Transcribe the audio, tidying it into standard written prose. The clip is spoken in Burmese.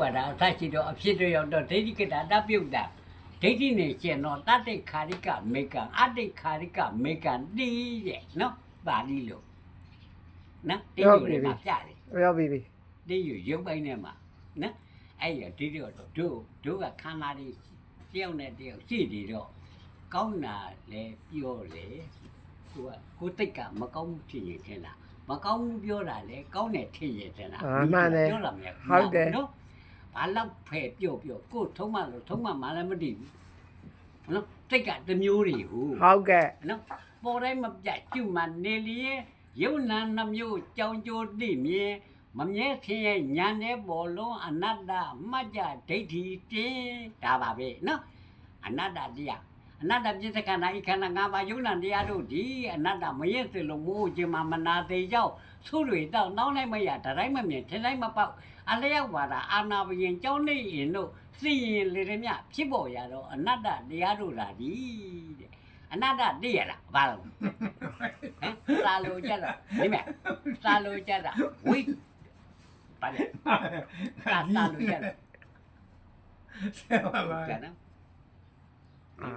ပါတာအသရှိတော့အဖြစ်တွေရောက်တော့ဒိဋ္ဌိကတာတပြုတ်တာဒိဋ္ဌိနဲ့ကျင်တော့တတ္တိခာရိကမေကံအတ္တိခာရိကမေကံတီးတဲ့နော်ပါဠိလို့နော်တိယူတွေမှာပြတယ် ရောက်ပြီ တိယူရုပ်ပိုင်းထဲမှာနော်အဲ့ရဒီတော့တို့ကခန္ဓာတွေတယောက်နဲ့တယောက်ရှိနေတော့ကောင်းတာလဲပြောလေသူကကိုတိတ်ကမကောင်းဘူးဖြစ်ရင်ထင်တာမကောင်းဘူးပြောတာလေကောင်းတယ်ထင်ရင်ထင်တာပြောလာမယ်နော်ဘာလို့ဖယ်ပြောကိုထုံးမလို့ထုံးမမှလည်းမတည်ဘူးနော်တိတ်ကတမျိုးတွေဟူ ဟုတ်ကဲ့ နော်ပေါ်တိုင်းမပြတ်ကျุမှနေလျက်ရုပ်နာနှမျိုးကြောင်ကြိုတိမြင်မမြဲခင်ရဲ့ညာတဲ့ပေါ်လုံးအနတ္တမှတ်ကြဒိဋ္ဌိတင်းဒါပါပဲနော်အနတ္တတရားအနတ္တပြစ္ဆကနာဤခန္ဓာ၅ပါးယုံနာတရားတို့ဒီအနတ္တမရက်စလို့မိုးခြင်းမနာသေးကြောက်ဆုတွေတော့နှောင်းလိုက်မရတတိုင်းမမြင်ထင်တိုင်းမပေါက်အလျောက်ပါတာအာနာဘယင်ကြောင်းနေရင်တို့သိရင်လေရမြဖြစ်ပေါ်ရတော့အနတ္တတရားတို့လာဒီတဲ့အနတ္တသိရလားဘာလို့ဟမ်စာလို့ကြတော့ဒီမဲ့စာလို့ကြတာဝိပါလေစာလို့ကြတော့ ဆရာပါ ကြနော် အာ